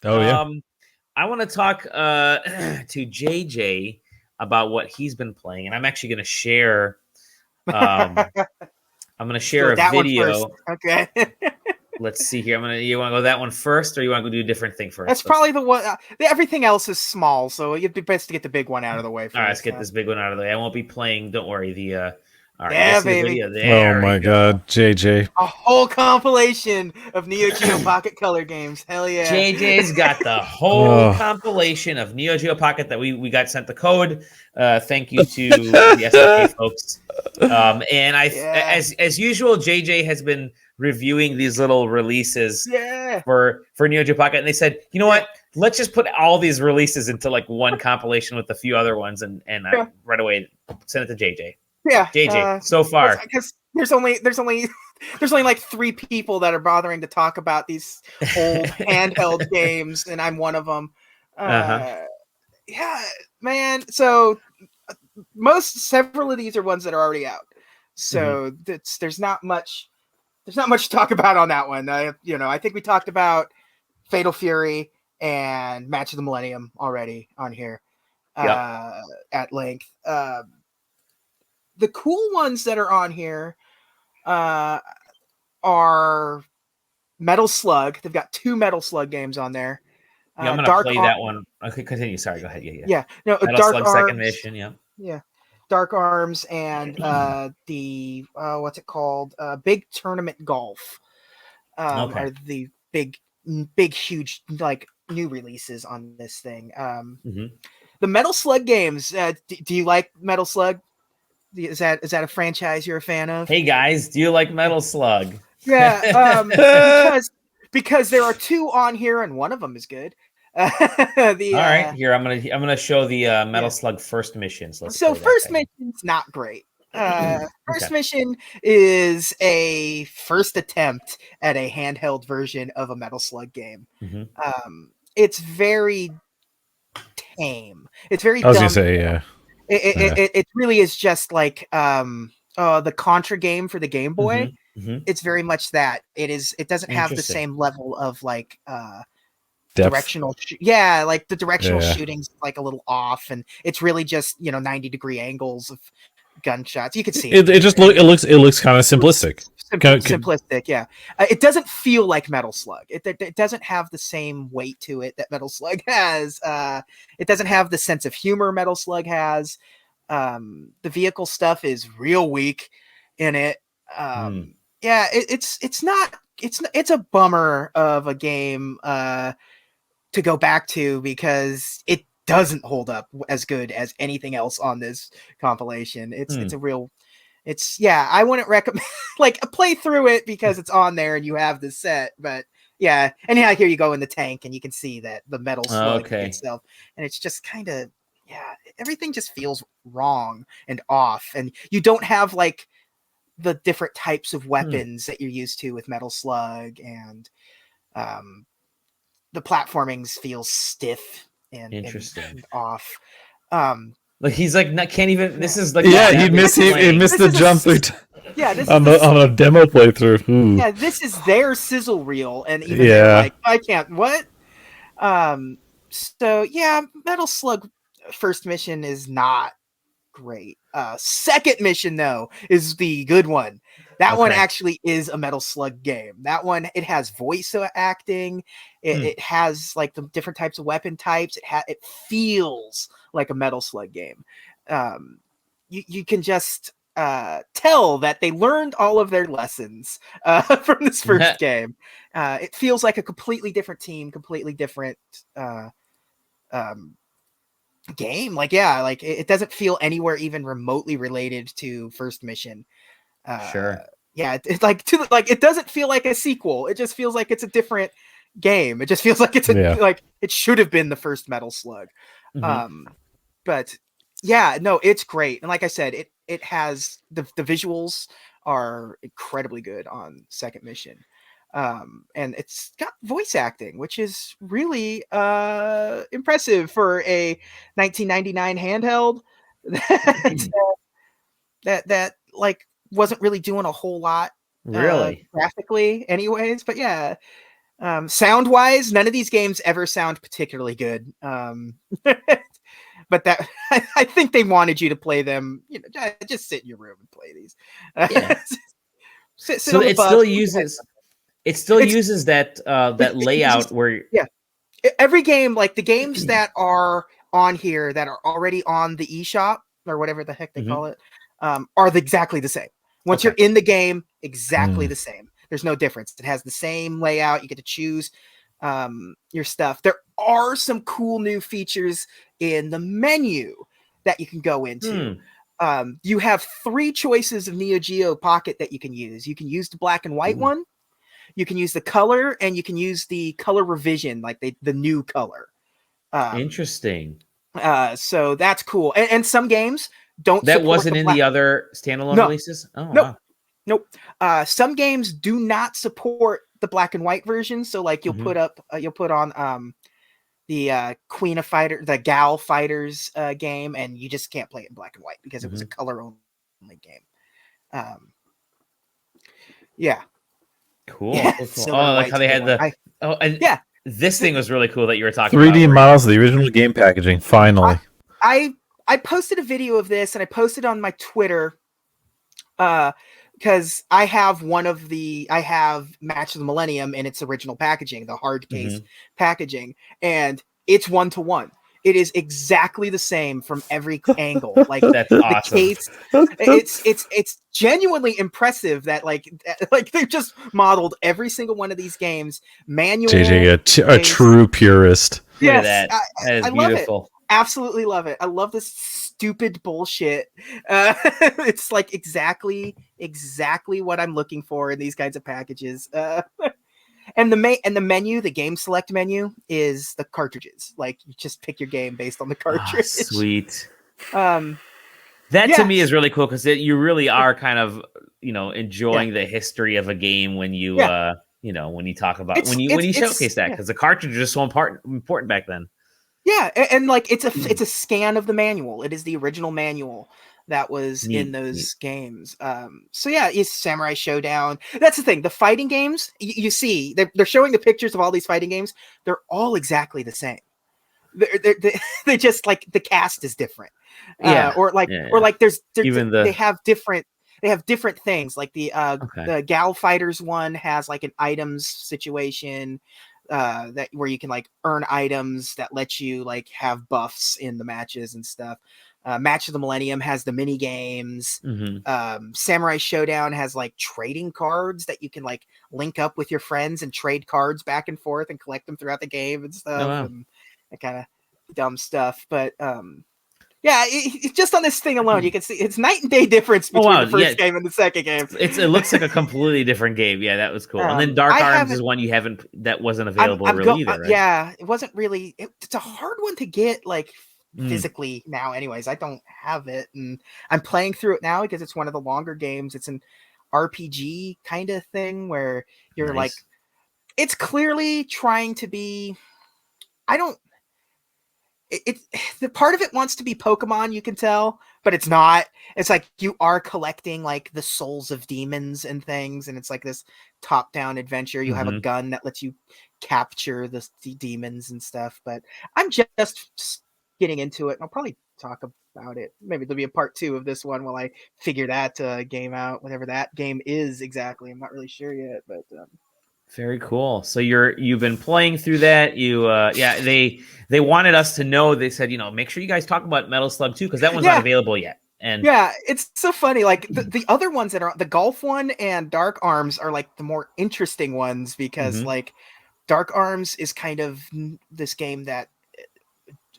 Oh yeah. I want to talk to JJ about what he's been playing, and I'm actually going to share. I'm going to Go share with a that one first. video. Okay. Let's see here. You want to go that one first, or you want to go do a different thing first? That's probably the one. Everything else is small, so it'd be best to get the big one out of the way first. All right, let's get this big one out of the way. I won't be playing. Don't worry. All right, yeah, we'll see baby. the video. There Oh my God, JJ. A whole compilation of Neo Geo Pocket color games. Hell yeah. JJ's got the whole compilation of Neo Geo Pocket that we got sent the code. Thank you to the SDK folks. And as usual, JJ has been reviewing these little releases for Neo Geo Pocket, and they said, you know what? Let's just put all these releases into like one compilation with a few other ones, and I right away send it to JJ. Yeah, JJ. So far, because there's only like 3 people that are bothering to talk about these old handheld games, and I'm one of them. Yeah, man. So several of these are ones that are already out. So there's not much to talk about on that one. I think we talked about Fatal Fury and Match of the Millennium already on here at length. The cool ones that are on here are Metal Slug. They've got 2 Metal Slug games on there. I'm going to play that one. Okay, continue. Sorry, go ahead. Yeah. No, Metal Dark Slug Arms, second mission, Yeah. Dark Arms and the what's it called? Big Tournament Golf. Are the big huge like new releases on this thing. The Metal Slug games, do you like Metal Slug? Is that a franchise you're a fan of? Hey guys, do you like Metal Slug? Yeah, because there are 2 on here and one of them is good. All right, here I'm gonna show the Metal Slug first mission. So first mission's not great. First mission is a first attempt at a handheld version of a Metal Slug game. It's very tame. It's very. I was gonna say, yeah. It really is just like the Contra game for the Game Boy. It's very much that. It doesn't have the same level of like directional like the directional shooting's like a little off, and it's really just 90-degree angles of gunshots. You can see it looks kind of simplistic. Simplistic, yeah. It doesn't feel like Metal Slug. It doesn't have the same weight to it that Metal Slug has. It doesn't have the sense of humor Metal Slug has. The vehicle stuff is real weak in it. Yeah, it's a bummer of a game to go back to because it doesn't hold up as good as anything else on this compilation. It's a real. I wouldn't recommend like play through it because it's on there and you have the set, but yeah. And here you go in the tank and you can see that the Metal Slug itself, and it's just kind of everything just feels wrong and off, and you don't have like the different types of weapons that you're used to with Metal Slug, and the platformings feel stiff and interesting and off. Like he's like can't even. This is like he missed the jump on a demo playthrough. Ooh. Yeah, this is their sizzle reel, and even like I can't. What? So yeah, Metal Slug first mission is not great. Second mission though is the good one. That one actually is a Metal Slug game. That one, it has voice acting. It has like the different types of weapon types. It feels like a Metal Slug game. You can just tell that they learned all of their lessons from this first game. It feels like a completely different team, completely different game. Like it doesn't feel anywhere even remotely related to first mission. It's like it doesn't feel like a sequel. It just feels like it's a different game. It just feels like it's like it should have been the first Metal Slug. But yeah, no, it's great. And like I said, it has the visuals are incredibly good on second mission. And it's got voice acting, which is really impressive for a 1999 handheld that like wasn't really doing a whole lot really graphically anyways. But yeah, Sound wise, none of these games ever sound particularly good. But that I think they wanted you to play them. You know, just sit in your room and play these. Yeah. sit So on the it bus. still uses that It layout uses- where yeah. Every game, like the games that are on here that are already on the eShop or whatever the heck they call it, are exactly the same. Once you're in the game, exactly the same. There's no difference. It has the same layout. You get to choose your stuff. There are some cool new features in the menu that you can go into. You have 3 choices of Neo Geo Pocket that you can use. You can use the black and white one. You can use the color, and you can use the color revision, like the new color. Interesting. So that's cool. And some games don't That support wasn't in the other standalone releases? Oh, nope. wow. Nope. Some games do not support the black and white version. So like you'll put on the Queen of Fighter, the Gal Fighters game, and you just can't play it in black and white because it was a color only game. Yeah. Cool. Yeah, Cool. silver Oh, like white's how a they good had one. and Yeah. this thing was really cool that you were talking 3D about. models of the original game packaging. Finally, I posted a video of this, and I posted on my Twitter because I have Match of the Millennium in its original packaging, the hard case packaging, and it's 1-to-1. It is exactly the same from every angle. Like That's awesome. Case, it's genuinely impressive that like they just modeled every single one of these games manual. JJ, a true purist. Look at that. That is beautiful. Love it. Absolutely love it. I love this stupid bullshit. It's like exactly what I'm looking for in these kinds of packages. And the menu, the game select menu, is the cartridges. Like you just pick your game based on the cartridge. Sweet. That to me is really cool because you really are kind of enjoying the history of a game when you when you talk about when you showcase that because the cartridge is so important back then. Yeah, and like it's a scan of the manual. It is the original manual that was in those games. So yeah, it's Samurai Showdown. That's the thing. The fighting games, you see, they're showing the pictures of all these fighting games. They're all exactly the same. They just like the cast is different. Or there's even they have different things. Like the Gal Fighters one has like an items situation. That where you can like earn items that let you like have buffs in the matches and stuff. Match of the Millennium has the mini games. Samurai Showdown has like trading cards that you can like link up with your friends and trade cards back and forth and collect them throughout the game and stuff. Oh, wow. And that kind of dumb stuff. But yeah, just on this thing alone, you can see it's night and day difference between the first game and the second game. It looks like a completely different game. Yeah, that was cool. And then Dark Arms is one that wasn't available really either, right? Yeah, it wasn't really. It's a hard one to get like physically now. Anyways, I don't have it, and I'm playing through it now because it's one of the longer games. It's an RPG kind of thing where you're like, it's clearly trying to be. The part of it wants to be Pokemon, you can tell, but it's not. It's like you are collecting like the souls of demons and things, and it's like this top-down adventure. You have a gun that lets you capture the demons and stuff. But I'm just getting into it, and I'll probably talk about it. Maybe there'll be a part 2 of this one while I figure that game out, whatever that game is exactly. I'm not really sure yet, but. Very cool. So you've been playing through that. They wanted us to know. They said, make sure you guys talk about Metal Slug too, because that one's not available yet. And yeah, it's so funny. Like the other ones that are the Golf one and Dark Arms are like the more interesting ones because like Dark Arms is kind of this game that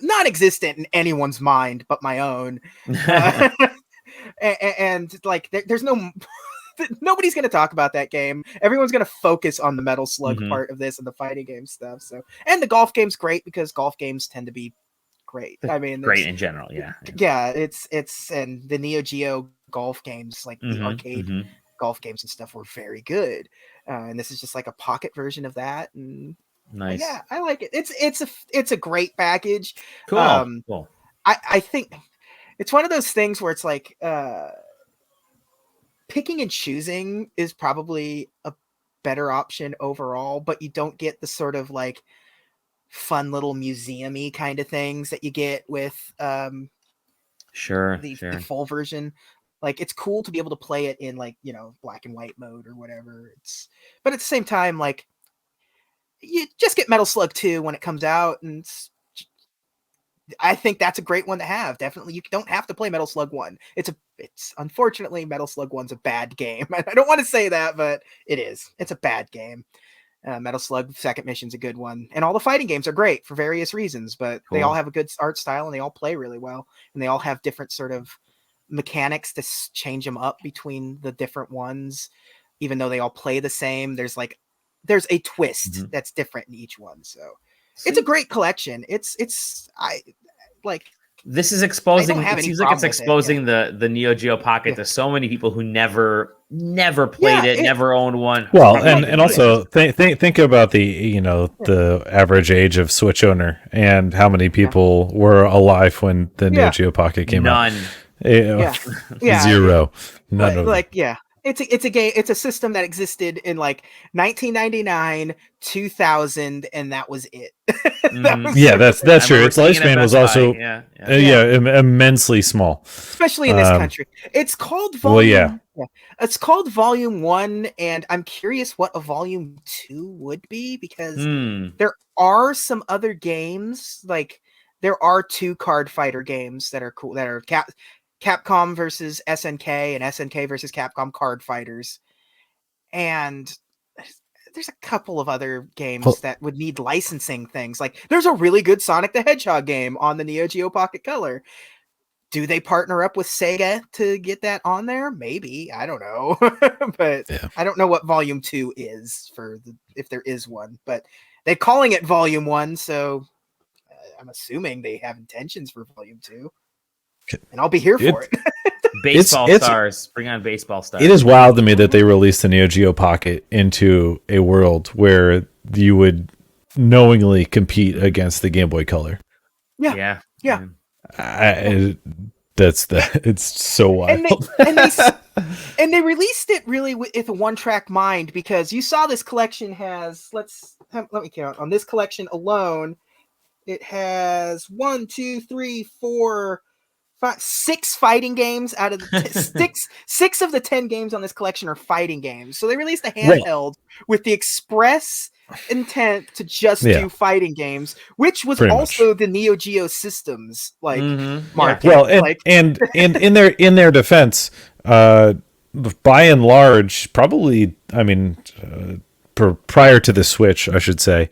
non-existent in anyone's mind but my own, and like there's no. Nobody's going to talk about that game. Everyone's going to focus on the Metal Slug part of this and the fighting game stuff. So, and the golf game's great because golf games tend to be great. I mean, great in general. Yeah. It's and the Neo Geo golf games, like the arcade golf games and stuff, were very good. And this is just like a pocket version of that. And nice. Yeah, I like it. It's a great package. Cool. Cool. I think it's one of those things where it's like, picking and choosing is probably a better option overall, but you don't get the sort of like fun little museum-y kind of things that you get with Sure. the full version. Like, it's cool to be able to play it in like, black and white mode or whatever. But at the same time, like, you just get Metal Slug 2 when it comes out, and I think that's a great one to have. Definitely, you don't have to play Metal Slug 1. It's unfortunately, Metal Slug 1's a bad game. I don't want to say that, but it is. It's a bad game. Metal Slug Second Mission's a good one, and all the fighting games are great for various reasons, but they all have a good art style and they all play really well, and they all have different sort of mechanics to change them up between the different ones, even though they all play the same. There's a twist that's different in each one, so it's a great collection. This is exposing. It seems like it's exposing the Neo Geo Pocket to so many people who never played it, never owned one. Well, and also think about the average age of Switch owner and how many people were alive when the Neo Geo Pocket came out. None. Zero. None of them. It's a game. It's a system that existed in like 1999, 2000, and that was it. That's true. Its lifespan was also immensely small, especially in this country. It's called Volume. It's called Volume 1, and I'm curious what a Volume 2 would be, because there are some other games. Like, there are 2 card fighter games that are cool. That are Capcom versus SNK and SNK versus Capcom card fighters. And there's a couple of other games that would need licensing things. Like, there's a really good Sonic the Hedgehog game on the Neo Geo Pocket Color. Do they partner up with Sega to get that on there? Maybe. I don't know. But I don't know what Volume 2 is if there is one. But they're calling it Volume 1, so I'm assuming they have intentions for Volume 2. And I'll be here for it. Baseball stars. Bring on baseball stars. It is wild to me that they released the Neo Geo Pocket into a world where you would knowingly compete against the Game Boy Color. Yeah. It's so wild. And they released it really with a one-track mind, because you saw this collection has, let me count. On this collection alone, it has 6 fighting games out of the six of the 10 games on this collection are fighting games. So they released a handheld with the express intent to just do fighting games, which was pretty also much the Neo Geo Systems market. Well, and in their defense, by and large, probably, I mean, prior to the Switch, I should say,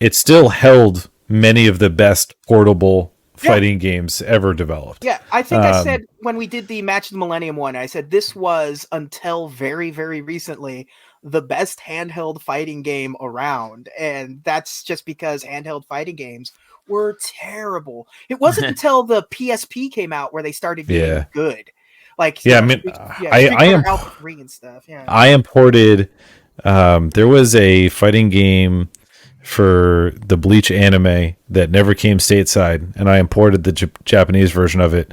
it still held many of the best portable fighting games ever developed. Yeah, I think I said when we did the Match of the Millennium one, I said this was, until very, very recently, the best handheld fighting game around. And that's just because handheld fighting games were terrible. It wasn't until the PSP came out where they started getting good. Like, I mean, I Alpha 3 and stuff. Yeah, I imported. There was a fighting game for the Bleach anime that never came stateside, and I imported the Japanese version of it,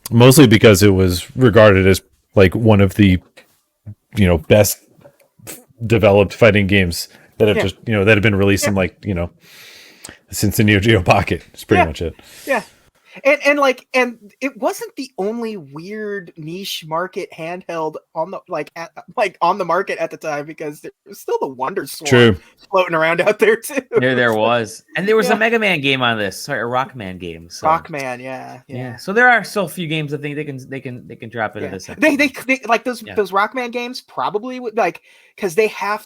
mostly because it was regarded as like one of the best developed fighting games that have just that have been released in since the Neo Geo Pocket. It's pretty much it. Yeah. And it wasn't the only weird niche market handheld on the on the market at the time, because there was still the Wonder Swan floating around out there too. There was, and there was a Mega Man game on this. Sorry, a Rockman game. So. Rockman, yeah. So there are still a few games I think they can drop into this. They like those Rockman games probably would, like, because they had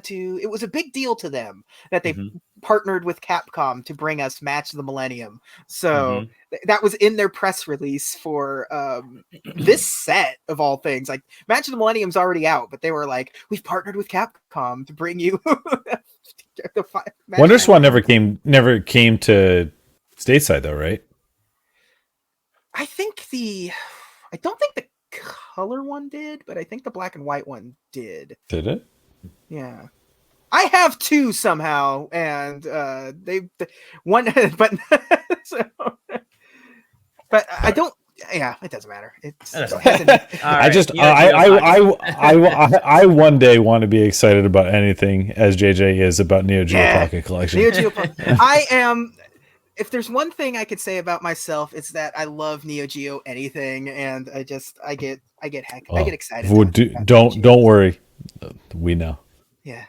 to. It was a big deal to them that they partnered with Capcom to bring us Match of the Millennium. So that was in their press release for this set of all things. Like, Match of the Millennium's already out, but they were like, we've partnered with Capcom to bring you Wonder Swan never came to stateside though, right? I don't think the color one did, but I think the black and white one did. Did it? Yeah. I have 2 somehow, and but so, but I don't. Yeah, it doesn't matter. I one day want to be excited about anything as JJ is about Neo Geo Pocket Collection. Neo Geo I am. If there's one thing I could say about myself, it's that I love Neo Geo anything, and I get excited. Don't worry, we know. Yeah.